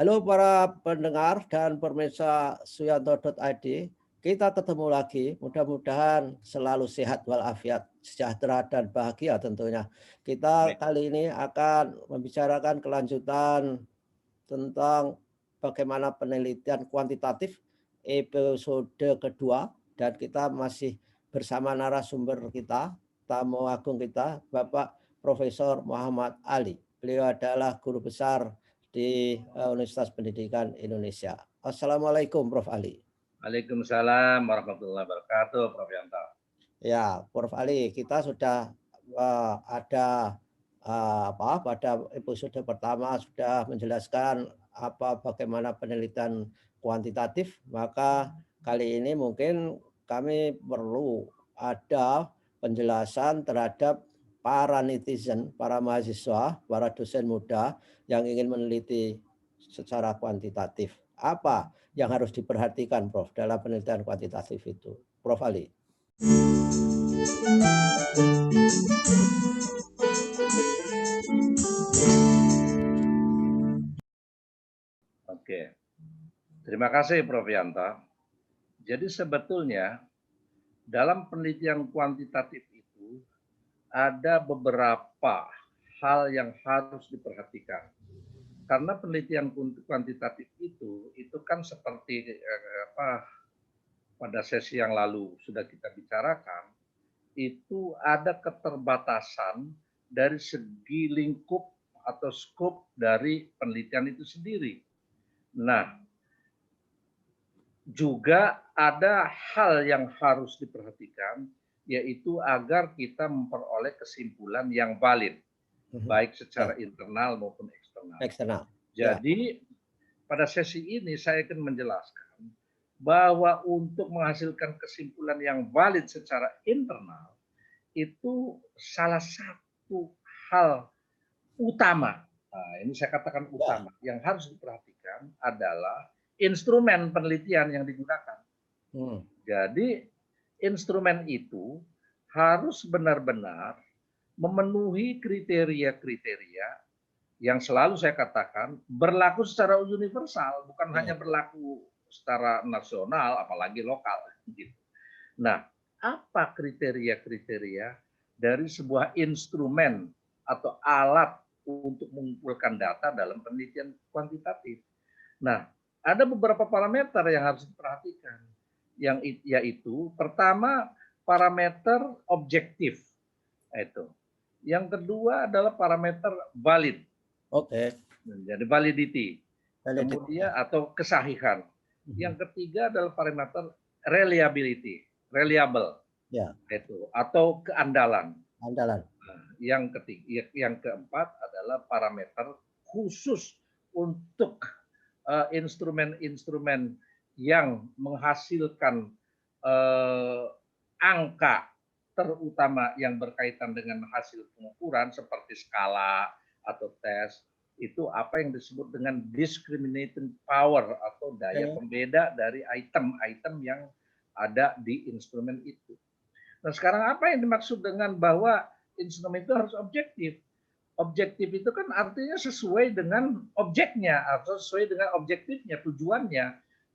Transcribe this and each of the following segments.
Halo para pendengar dan pemirsa Suyanto.id. Kita ketemu lagi, mudah-mudahan selalu sehat walafiat, sejahtera dan bahagia tentunya. Kita Amin. kali ini akan membicarakan kelanjutan tentang bagaimana penelitian kuantitatif episode kedua, dan kita masih bersama narasumber kita, tamu agung kita, Bapak Profesor Muhammad Ali. Beliau adalah guru besar di Universitas Pendidikan Indonesia. Assalamualaikum Prof. Ali. Waalaikumsalam warahmatullahi wabarakatuh, Prof. Yanto. Ya, Prof. Ali, kita sudah ada pada episode pertama sudah menjelaskan bagaimana penelitian kuantitatif, maka kali ini mungkin kami perlu ada penjelasan terhadap para netizen, para mahasiswa, para dosen muda yang ingin meneliti secara kuantitatif. Apa yang harus diperhatikan, Prof, dalam penelitian kuantitatif itu? Prof. Ali. Oke, terima kasih Prof. Yanto. Jadi sebetulnya dalam penelitian kuantitatif itu ada beberapa hal yang harus diperhatikan. Karena penelitian kuantitatif itu kan seperti pada sesi yang lalu sudah kita bicarakan, itu ada keterbatasan dari segi lingkup atau skop dari penelitian itu sendiri. Nah, juga ada hal yang harus diperhatikan, yaitu agar kita memperoleh kesimpulan yang valid, baik secara internal maupun eksternal. Eksternal. Jadi, pada sesi ini saya akan menjelaskan bahwa untuk menghasilkan kesimpulan yang valid secara internal, itu salah satu hal utama. Nah, ini saya katakan utama. Yang harus diperhatikan adalah instrumen penelitian yang digunakan. Jadi instrumen itu harus benar-benar memenuhi kriteria-kriteria yang selalu saya katakan berlaku secara universal, bukan hanya berlaku secara nasional, apalagi lokal. Nah, apa kriteria-kriteria dari sebuah instrumen atau alat untuk mengumpulkan data dalam penelitian kuantitatif? Nah, ada beberapa parameter yang harus diperhatikan, yaitu pertama parameter objektif, itu. Yang kedua adalah parameter valid. Oke. Jadi validity. Kemudian atau kesahihan. Yang ketiga adalah parameter reliability, reliable. Ya. Itu atau keandalan. Andalan. Yang ketiga, yang keempat adalah parameter khusus untuk instrumen-instrumen yang menghasilkan angka terutama yang berkaitan dengan hasil pengukuran seperti skala atau tes, itu apa yang disebut dengan discriminating power atau daya pembeda dari item-item yang ada di instrumen itu. Nah, sekarang apa yang dimaksud dengan bahwa instrumen itu harus objektif? Objektif itu kan artinya sesuai dengan objeknya atau sesuai dengan objektifnya, tujuannya.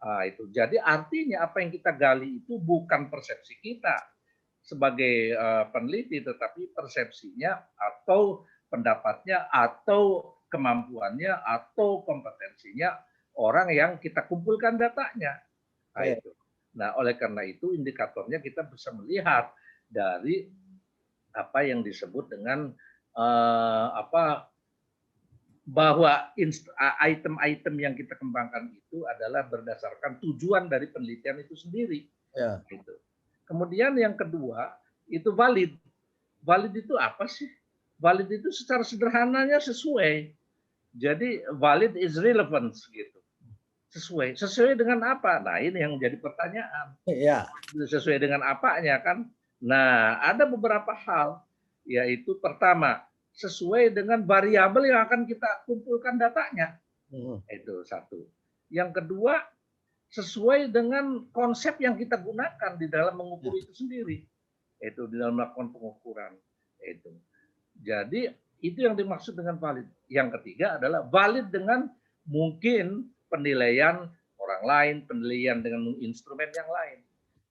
Nah, itu. Jadi artinya apa yang kita gali itu bukan persepsi kita sebagai peneliti, tetapi persepsinya atau pendapatnya atau kemampuannya atau kompetensinya orang yang kita kumpulkan datanya. Nah, itu. Nah, oleh karena itu indikatornya kita bisa melihat dari apa yang disebut dengan bahwa item-item yang kita kembangkan itu adalah berdasarkan tujuan dari penelitian itu sendiri. Ya. Gitu. Kemudian yang kedua itu valid. Valid itu apa sih? Valid itu secara sederhananya sesuai. Jadi valid is relevance gitu. Sesuai dengan apa? Nah, ini yang menjadi pertanyaan. Ya. Sesuai dengan apanya kan? Nah, ada beberapa hal, yaitu pertama, sesuai dengan variabel yang akan kita kumpulkan datanya. Itu satu. Yang kedua, sesuai dengan konsep yang kita gunakan di dalam mengukur itu sendiri. Itu di dalam melakukan pengukuran. Itu. Jadi, itu yang dimaksud dengan valid. Yang ketiga adalah valid dengan mungkin penilaian orang lain, penilaian dengan instrumen yang lain.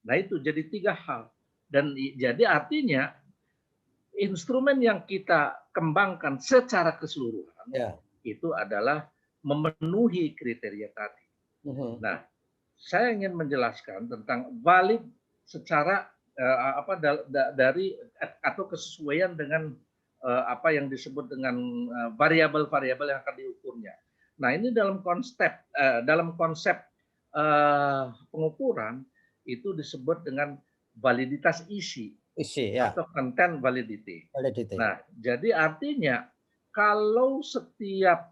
Nah itu jadi 3 hal. Dan jadi artinya instrumen yang kita kembangkan secara keseluruhan Ya. itu adalah memenuhi kriteria tadi. Nah, saya ingin menjelaskan tentang valid secara dari atau kesesuaian dengan apa yang disebut dengan variabel-variabel yang akan diukurnya. Nah, ini dalam konsep pengukuran itu disebut dengan validitas isi Isi ya. atau content validity. Validity. Nah, jadi artinya kalau setiap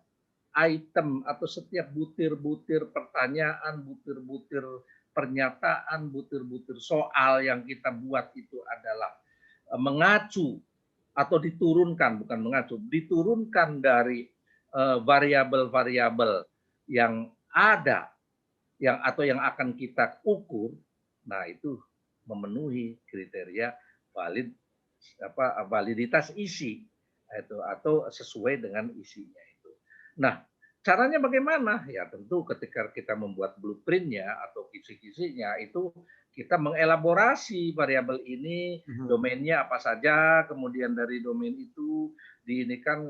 item atau setiap butir-butir pertanyaan, butir-butir pernyataan, butir-butir soal yang kita buat itu adalah mengacu atau diturunkan, bukan mengacu, diturunkan dari variabel-variabel yang ada atau yang akan kita ukur, nah itu memenuhi kriteria validitas isi itu atau sesuai dengan isinya itu. Nah, caranya bagaimana? Ya tentu ketika kita membuat blueprintnya atau kisi-kisinya itu kita mengelaborasi variabel ini, domainnya apa saja, kemudian dari domain itu diinikan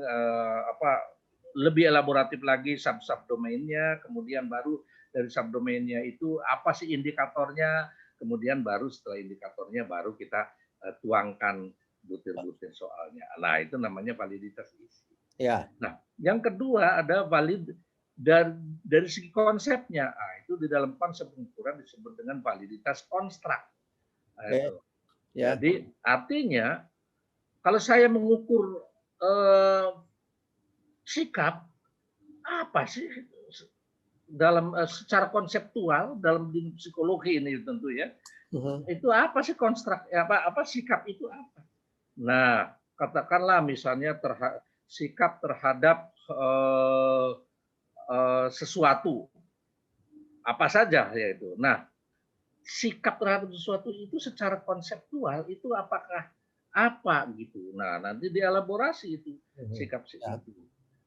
lebih elaboratif lagi sub domainnya, kemudian baru dari subdomainnya itu apa sih indikatornya, kemudian baru setelah indikatornya baru kita tuangkan butir-butir soalnya. Nah, itu namanya validitas isi. Ya. Nah, yang kedua ada valid dari segi konsepnya. Nah, itu di dalam konsep pengukuran disebut dengan validitas konstruk. Nah, itu. Ya. Jadi artinya kalau saya mengukur sikap, apa sih dalam secara konseptual dalam psikologi ini tentu ya, itu apa sih konstruk apa sikap itu apa? Nah, katakanlah misalnya sikap terhadap sesuatu apa saja yaitu. Nah, sikap terhadap sesuatu itu secara konseptual itu apakah apa gitu. Nah, nanti dielaborasi itu sikap itu.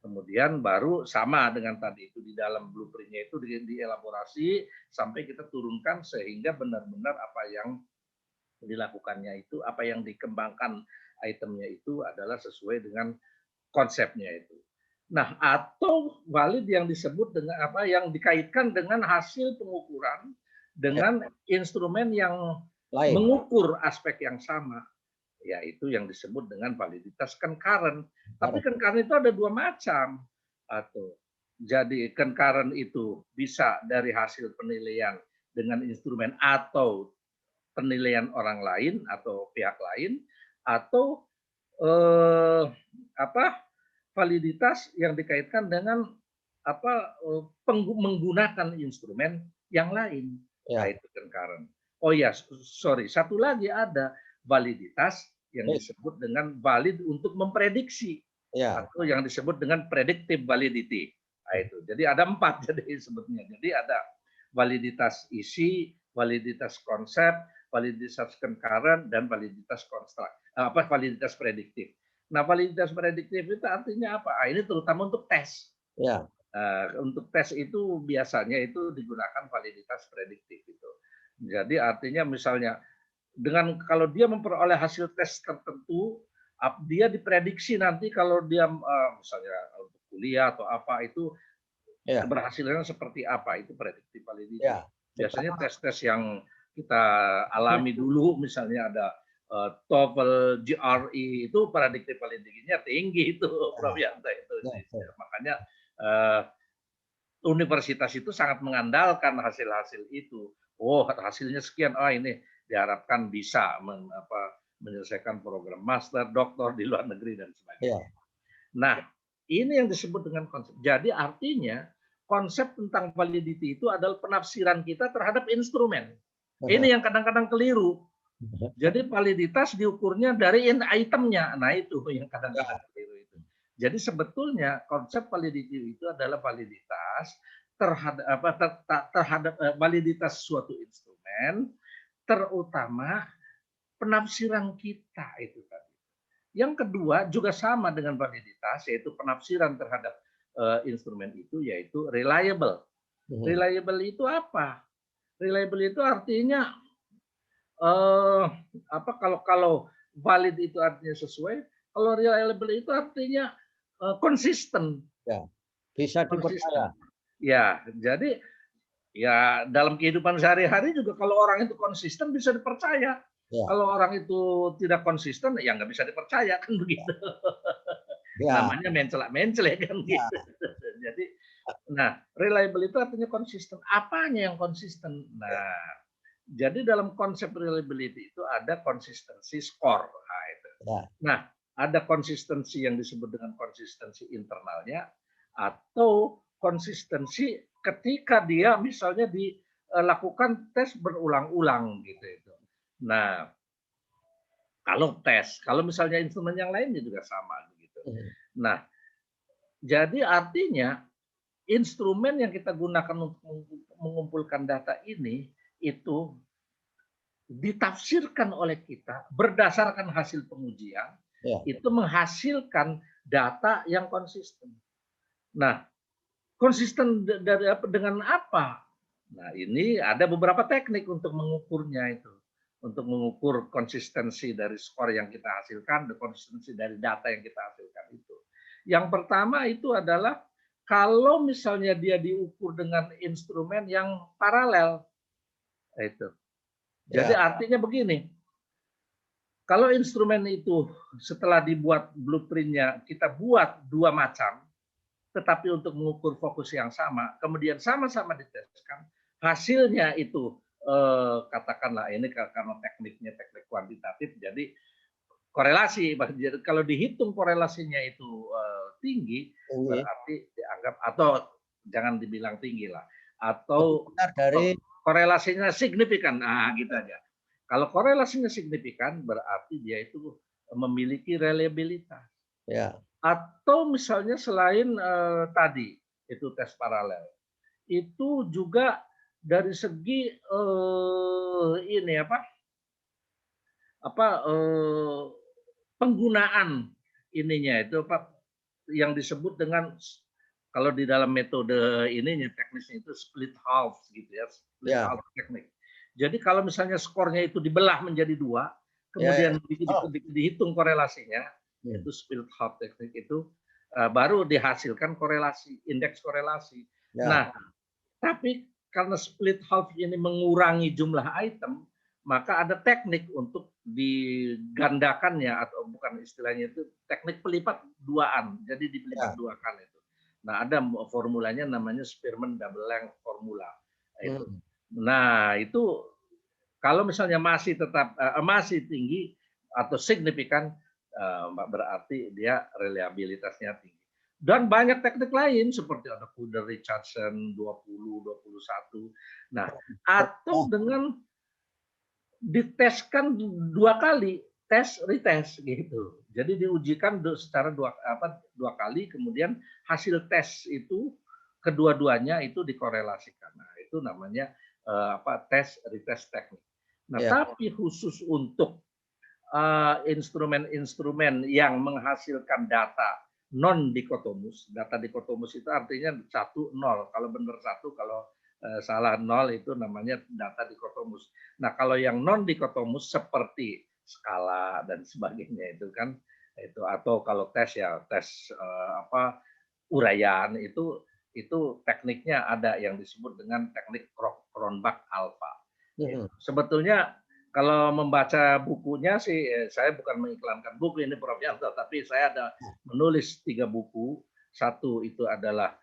Kemudian baru sama dengan tadi itu di dalam blueprintnya itu dielaborasi sampai kita turunkan sehingga benar-benar apa yang dilakukannya itu, apa yang dikembangkan itemnya itu adalah sesuai dengan konsepnya itu. Nah, atau valid yang disebut dengan apa yang dikaitkan dengan hasil pengukuran dengan instrumen yang lain, mengukur aspek yang sama, yaitu yang disebut dengan validitas concurrent. Tapi concurrent itu ada 2 macam. Jadi concurrent itu bisa dari hasil penilaian dengan instrumen atau penilaian orang lain atau pihak lain, atau validitas yang dikaitkan dengan menggunakan instrumen yang lain. Nah, itu concurrent. Oh ya, sorry, satu lagi ada validitas yang disebut dengan valid untuk memprediksi atau yang disebut dengan predictive validity. Nah, itu. Jadi ada 4 jadi sebetulnya. Jadi ada validitas isi, validitas konsep, validitas concurrent, dan validitas validitas prediktif. Nah, validitas prediktif itu artinya apa? Ini terutama untuk tes. Ya. Untuk tes itu biasanya itu digunakan validitas prediktif itu. Jadi artinya misalnya dengan kalau dia memperoleh hasil tes tertentu, dia diprediksi nanti kalau dia misalnya untuk kuliah atau apa itu keberhasilannya seperti apa, itu predictive validity. Ya. Biasanya tes-tes yang kita alami dulu misalnya ada TOEFL, GRE itu predictive validity-nya tinggi itu, Prof. Yanto itu. Makanya universitas itu sangat mengandalkan hasil-hasil itu. Oh, hasilnya sekian, ini diharapkan bisa menyelesaikan program master, doktor di luar negeri dan sebagainya. Nah, ini yang disebut dengan konsep. Jadi artinya konsep tentang validity itu adalah penafsiran kita terhadap instrumen. Ini yang kadang-kadang keliru. Jadi validitas diukurnya dari itemnya. Nah, itu yang kadang-kadang keliru itu. Jadi sebetulnya konsep validity itu adalah validitas terhadap validitas suatu instrumen, terutama penafsiran kita itu tadi. Yang kedua juga sama dengan validitas, yaitu penafsiran terhadap instrumen itu yaitu reliable. Reliable itu apa? Reliable itu artinya apa kalau valid itu artinya sesuai, kalau reliable itu artinya konsisten. Ya, bisa Konsisten. dipercaya. Ya, jadi ya dalam kehidupan sehari-hari juga kalau orang itu konsisten bisa dipercaya. Ya, Kalau orang itu tidak konsisten ya nggak bisa dipercaya kan begitu. ya, Namanya mencela-mencele kan ya, gitu. Jadi, nah reliable itu artinya konsisten. Apanya yang konsisten? Nah, jadi dalam konsep reliability itu ada konsistensi skor. Nah, itu. ya, Nah, ada konsistensi yang disebut dengan konsistensi internalnya atau konsistensi ketika dia misalnya dilakukan tes berulang-ulang gitu itu. Nah, kalau misalnya instrumen yang lainnya juga sama begitu. Nah, jadi artinya instrumen yang kita gunakan untuk mengumpulkan data ini itu ditafsirkan oleh kita berdasarkan hasil pengujian, ya, itu menghasilkan data yang konsisten. Nah, konsisten dari apa dengan apa? Nah, ini ada beberapa teknik untuk mengukurnya itu. Untuk mengukur konsistensi dari skor yang kita hasilkan, dan konsistensi dari data yang kita hasilkan itu. Yang pertama itu adalah kalau misalnya dia diukur dengan instrumen yang paralel. Itu. Jadi ya, artinya begini, kalau instrumen itu setelah dibuat blueprintnya kita buat dua macam, tetapi untuk mengukur fokus yang sama, kemudian sama-sama diteskan, hasilnya itu katakanlah ini karena tekniknya teknik kuantitatif, jadi korelasi. Kalau dihitung korelasinya itu tinggi, ini berarti dianggap atau jangan dibilang tinggi lah, lebih atau benar dari korelasinya signifikan. Nah, gitu aja. Kalau korelasinya signifikan, berarti dia itu memiliki reliabilitas. ya, Atau misalnya selain tadi itu tes paralel, itu juga dari segi ini apa penggunaan ininya itu apa yang disebut dengan kalau di dalam metode ininya teknisnya itu split half gitu ya, split ya, half teknik. Jadi kalau misalnya skornya itu dibelah menjadi dua, ya, ya. kemudian Oh, dihitung korelasinya, hmm, itu split half teknik itu baru dihasilkan korelasi, indeks korelasi. ya, Nah, tapi karena split half ini mengurangi jumlah item, maka ada teknik untuk digandakannya atau bukan istilahnya itu teknik pelipat duaan. Jadi dipelipat ya, duakan itu. Nah, ada formulanya namanya Spearman double length formula. Itu. hmm, Nah, itu kalau misalnya masih tetap masih tinggi atau signifikan berarti dia reliabilitasnya tinggi. Dan banyak teknik lain seperti ada Kuder Richardson 20 21. Nah, atau oh, dengan diteskan dua kali tes retest gitu. Jadi diujikan secara dua kali kemudian hasil tes itu kedua-duanya itu dikorelasikan. Nah, itu namanya tes retest teknik. Nah, ya, tapi khusus untuk instrumen-instrumen yang menghasilkan data non dikotomus. Data dikotomus itu artinya 1 0. Kalau benar 1, kalau salah 0 itu namanya data dikotomus. Nah, kalau yang non dikotomus seperti skala dan sebagainya itu kan itu atau kalau tes ya tes uraian itu tekniknya ada yang disebut dengan teknik Cronbach alpha. hmm, Sebetulnya kalau membaca bukunya sih, saya bukan mengiklankan buku ini Prof Yanto, tapi saya ada menulis 3 buku. Satu itu adalah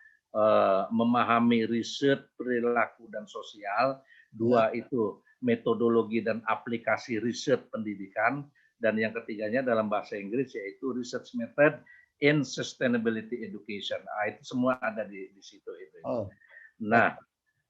memahami riset perilaku dan sosial. ya, 2 itu metodologi dan aplikasi riset pendidikan. Dan yang ketiganya dalam bahasa Inggris yaitu research method in sustainability education. Itu semua ada di situ itu. oh, Nah,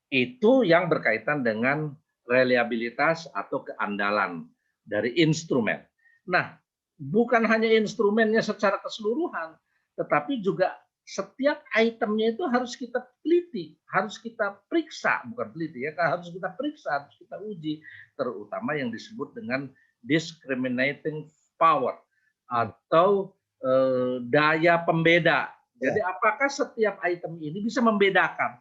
itu yang berkaitan dengan reliabilitas atau keandalan dari instrumen. Nah, bukan hanya instrumennya secara keseluruhan, tetapi juga setiap itemnya itu harus kita teliti, harus kita periksa, bukan teliti ya, harus kita periksa, harus kita uji, terutama yang disebut dengan discriminating power atau daya pembeda Jadi apakah setiap item ini bisa membedakan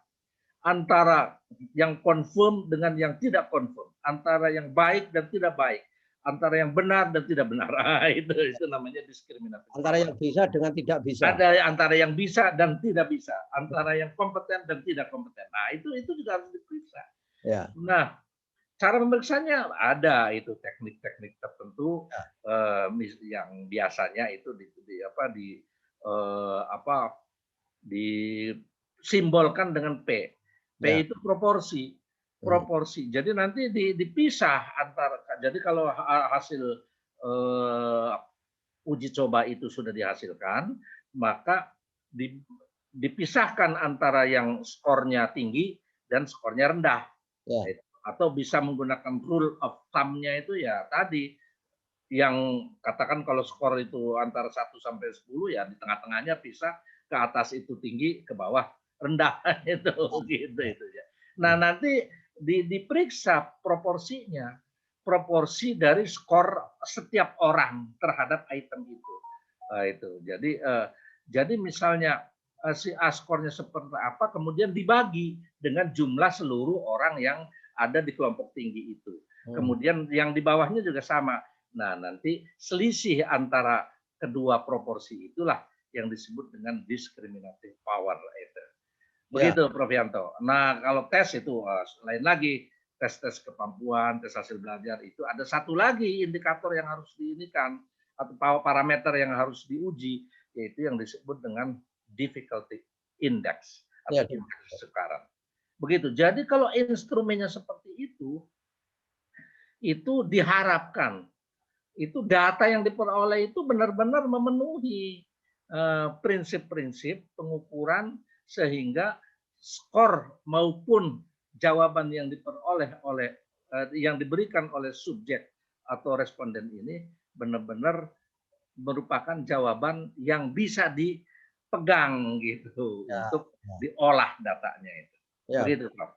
antara yang confirm dengan yang tidak confirm, antara yang baik dan tidak baik, antara yang benar dan tidak benar. Itu namanya diskriminatif. Antara yang bisa dengan tidak bisa. Ada antara yang bisa dan tidak bisa, antara yang kompeten dan tidak kompeten. Nah, itu juga harus diperiksa. Ya. Nah, cara memeriksanya ada itu teknik-teknik tertentu yang biasanya itu disimbolkan dengan P. P Ya. itu proporsi. Proporsi. Jadi nanti dipisah antara. Jadi kalau hasil uji coba itu sudah dihasilkan, maka dipisahkan antara yang skornya tinggi dan skornya rendah. Ya. Atau bisa menggunakan rule of thumb-nya itu ya tadi, yang katakan kalau skor itu antara 1 sampai 10 ya di tengah-tengahnya pisah, ke atas itu tinggi, ke bawah rendah itu gitu itu ya. Nah, nanti diperiksa proporsinya, proporsi dari skor setiap orang terhadap item itu. Itu. Jadi misalnya si A skornya seperti apa, kemudian dibagi dengan jumlah seluruh orang yang ada di kelompok tinggi itu. Kemudian yang di bawahnya juga sama. Nah, nanti selisih antara kedua proporsi itulah yang disebut dengan discriminative power itu. Begitu, ya. Prof. Yanto. Nah, kalau tes itu lain lagi. Tes kemampuan, tes hasil belajar itu ada satu lagi indikator yang harus diinikan atau parameter yang harus diuji, yaitu yang disebut dengan difficulty index atau indeks sekarang. Begitu. Jadi kalau instrumennya seperti itu diharapkan itu data yang diperoleh itu benar-benar memenuhi prinsip-prinsip pengukuran sehingga skor maupun jawaban yang diperoleh yang diberikan oleh subjek atau responden ini benar-benar merupakan jawaban yang bisa dipegang gitu untuk diolah datanya itu. Begitu, Prof.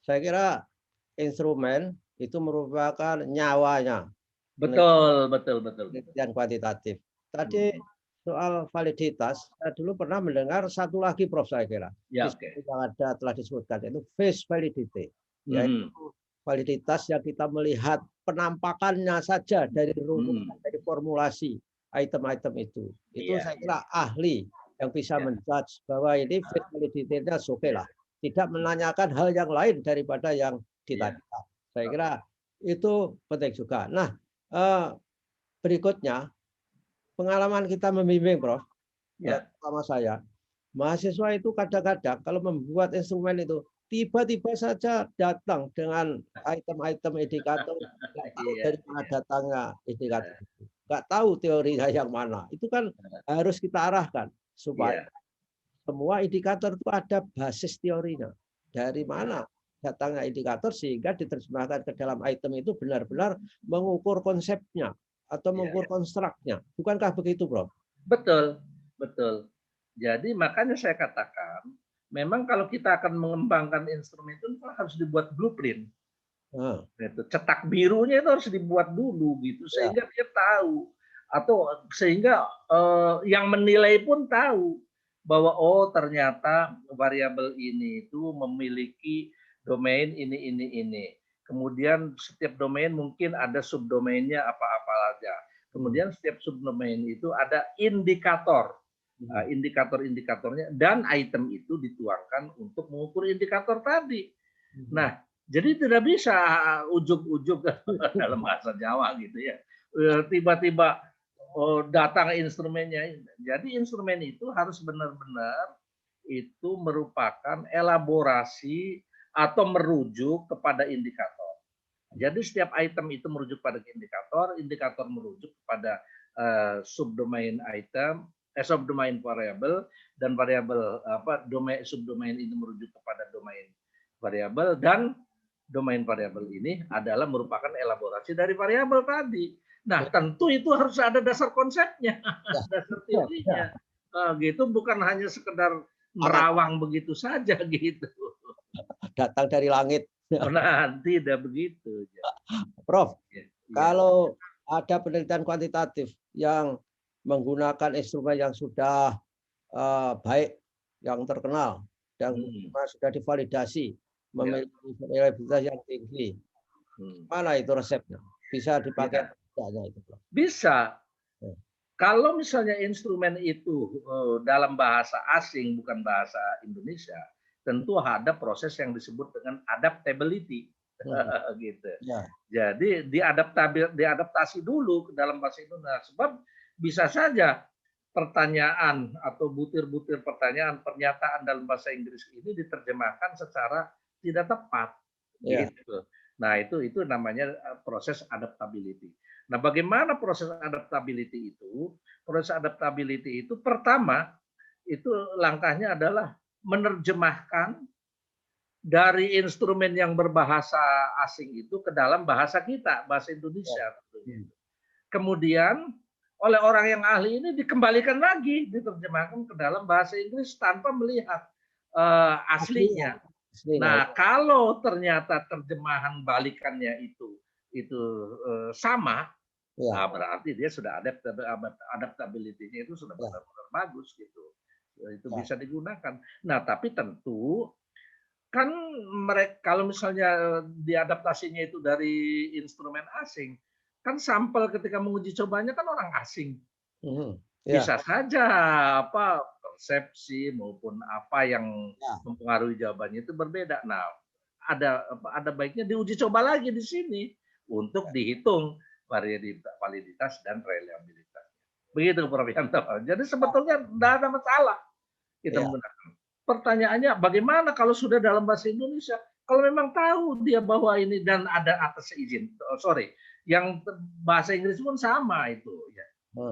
Saya kira instrumen itu merupakan nyawanya. Betul. Penelitian kuantitatif. Tadi soal validitas, saya dulu pernah mendengar satu lagi, Prof, saya kira. Ya, yang ada telah disebutkan, itu face validity. Yaitu validitas yang kita melihat penampakannya saja dari rumus, dari formulasi item-item itu. Itu saya kira ahli yang bisa menjudge bahwa ini face validity-nya oke lah. Tidak menanyakan hal yang lain daripada yang ditanyakan. Saya kira itu penting juga. Nah, berikutnya pengalaman kita membimbing, Prof. Sama saya, mahasiswa itu kadang-kadang kalau membuat instrumen itu tiba-tiba saja datang dengan item-item indikator, nggak tahu dari mana datangnya indikator itu, nggak tahu teorinya yang mana. Itu kan harus kita arahkan supaya semua indikator itu ada basis teorinya. Dari mana datangnya indikator sehingga diterjemahkan ke dalam item itu benar-benar mengukur konsepnya atau mengukur konstruknya. Bukankah begitu, Bro? Betul. Jadi makanya saya katakan, memang kalau kita akan mengembangkan instrumen itu harus dibuat blueprint. Cetak birunya itu harus dibuat dulu gitu, sehingga dia tahu, atau sehingga yang menilai pun tahu bahwa oh ternyata variabel ini itu memiliki domain ini. Kemudian setiap domain mungkin ada subdomainnya apa-apa aja. Kemudian setiap subdomain itu ada indikator. Indikator-indikatornya dan item itu dituangkan untuk mengukur indikator tadi. Nah, jadi tidak bisa ujug-ujug dalam bahasa Jawa gitu ya. Tiba-tiba datang instrumennya. Jadi instrumen itu harus benar-benar itu merupakan elaborasi atau merujuk kepada indikator. Jadi setiap item itu merujuk pada indikator, indikator merujuk kepada subdomain item, subdomain variabel, dan variabel domain subdomain ini merujuk kepada domain variabel, dan domain variabel ini adalah merupakan elaborasi dari variabel tadi. Nah, tentu itu harus ada dasar konsepnya, dasar teorinya. Gitu, bukan hanya sekedar merawang begitu saja gitu. Datang dari langit. Nah, tidak begitu. Prof, kalau ada penelitian kuantitatif yang menggunakan instrumen yang sudah baik yang terkenal dan sudah divalidasi memiliki reliabilitas yang tinggi. Mana itu resepnya? Bisa dipakai tidaknya itu, Prof? Bisa. Kalau misalnya instrumen itu dalam bahasa asing bukan bahasa Indonesia, tentu ada proses yang disebut dengan adaptability. Gitu. Ya. Jadi diadaptasi dulu ke dalam bahasa Indonesia, sebab bisa saja pertanyaan atau butir-butir pertanyaan pernyataan dalam bahasa Inggris ini diterjemahkan secara tidak tepat. Ya. Gitu. Nah, itu namanya proses adaptability. Nah, bagaimana proses adaptability itu? Proses adaptability itu pertama itu langkahnya adalah menerjemahkan dari instrumen yang berbahasa asing itu ke dalam bahasa kita, bahasa Indonesia. Kemudian oleh orang yang ahli ini dikembalikan lagi, diterjemahkan ke dalam bahasa Inggris tanpa melihat aslinya. Nah, kalau ternyata terjemahan balikannya itu sama, nah berarti dia sudah adaptability-nya itu sudah benar-benar bagus gitu. Itu bisa digunakan. Nah, tapi tentu kan mereka kalau misalnya diadaptasinya itu dari instrumen asing, kan sampel ketika menguji cobanya kan orang asing. Bisa saja persepsi maupun apa yang mempengaruhi jawabannya itu berbeda. Nah, ada baiknya diuji coba lagi di sini untuk dihitung validitas dan reliabilitas. Begitu Prof Yanto. Jadi sebetulnya tidak ada masalah kita menggunakan. Pertanyaannya bagaimana kalau sudah dalam bahasa Indonesia? Kalau memang tahu dia bahwa ini dan ada atas izin, yang bahasa Inggris pun sama itu, ya.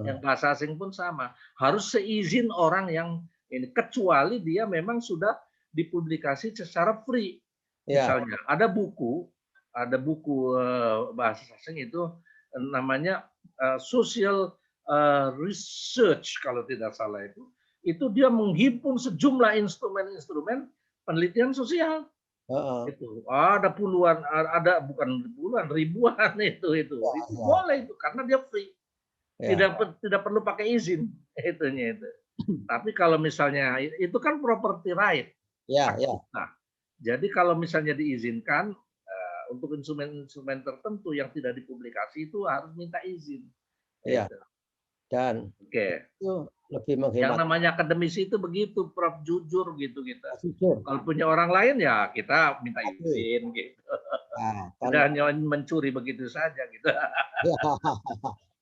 Yang bahasa asing pun sama. Harus seizin orang yang ini, kecuali dia memang sudah dipublikasi secara free. Misalnya ada buku bahasa asing itu namanya social research kalau tidak salah itu dia menghimpun sejumlah instrumen-instrumen penelitian sosial. Itu ada puluhan, ada bukan puluhan, ribuan itu boleh itu karena dia free, tidak perlu pakai izin itunya itu. Tapi kalau misalnya itu kan property right. Nah, jadi kalau misalnya diizinkan untuk instrumen-instrumen tertentu yang tidak dipublikasi itu harus minta izin. Dan itu lebih menghemat. Yang namanya akademisi itu begitu, Prof, jujur gitu kita. Kalau punya orang lain ya kita minta izin gitu. Tidak hanya mencuri begitu saja gitu.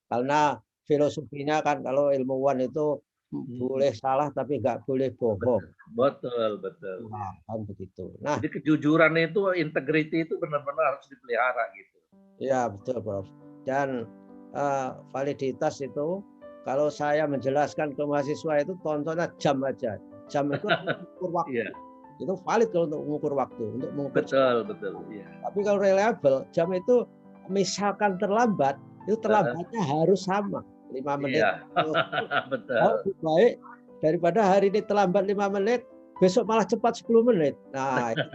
Karena filosofinya kan kalau ilmuwan itu boleh salah tapi nggak boleh bohong. Betul. Nah, kan begitu. Nah, jadi kejujuran itu, integriti itu benar-benar harus dipelihara gitu. Ya betul, Prof. Dan validitas itu kalau saya menjelaskan ke mahasiswa itu tontonnya jam aja. Jam itu mengukur waktu. Itu valid kalau untuk mengukur waktu, untuk mengukur. Betul. Iya. Tapi kalau reliable, jam itu misalkan terlambat, itu terlambatnya harus sama 5 menit. Betul. Lebih baik daripada hari ini terlambat 5 menit, besok malah cepat 10 menit. Nah, itu.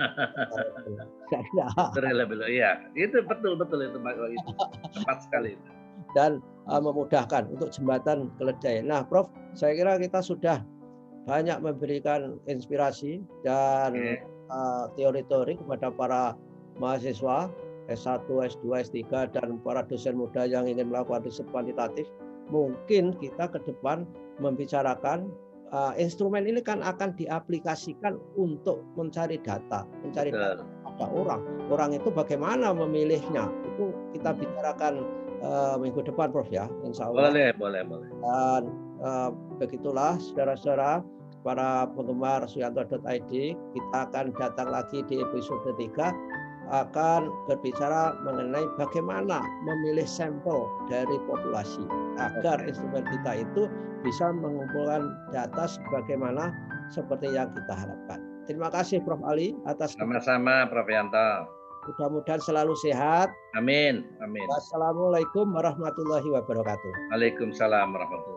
Reliable, iya. Itu betul itu tepat sekali. Dan memudahkan untuk jembatan keledai. Nah, Prof, saya kira kita sudah banyak memberikan inspirasi dan teori-teori kepada para mahasiswa S1, S2, S3 dan para dosen muda yang ingin melakukan riset kuantitatif. Mungkin kita ke depan membicarakan instrumen ini kan akan diaplikasikan untuk mencari data pada orang. Orang itu bagaimana memilihnya? Itu kita bicarakan minggu depan, Prof, ya, insya Allah. Boleh. Dan begitulah, saudara-saudara, para penggemar suyanto.id, kita akan datang lagi di episode 3, akan berbicara mengenai bagaimana memilih sampel dari populasi agar instrumen kita itu bisa mengumpulkan data sebagaimana seperti yang kita harapkan. Terima kasih Prof Ali atas. Sama-sama Prof Yanto. Mudah-mudahan selalu sehat. Amin. Wassalamualaikum warahmatullahi wabarakatuh. Waalaikumsalam warahmatullahi wabarakatuh.